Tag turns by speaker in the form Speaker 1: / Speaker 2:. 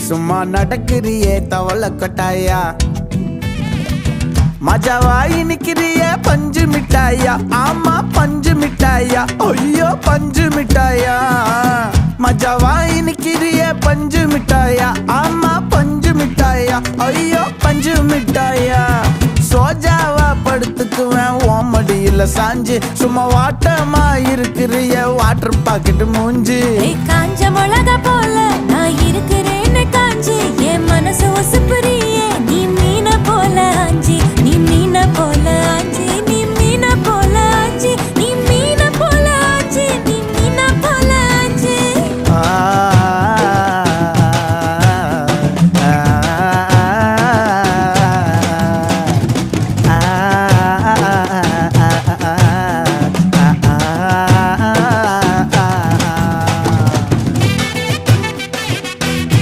Speaker 1: சும்மா நடக்கிறியே தவள கொட்டாயா மஜாவாய் நிக்கிறிய பஞ்சு மிட்டாயா ஆமா பஞ்சு மிட்டாயா ஐயோ பஞ்சு மிட்டாயா மஜாவாய் நிக்கிறிய பஞ்சு மிட்டாயா ஆமா பஞ்சு மிட்டாயா ஐயோ பஞ்சு மிட்டாயா சோஜாவா படுத்துக்குவேன் ஓமடியில சாஞ்சு சும்மா வாட்டமா இருக்கிறிய வாட்டர் பாக்கெட் மூஞ்சி
Speaker 2: காஞ்ச மிளகா போல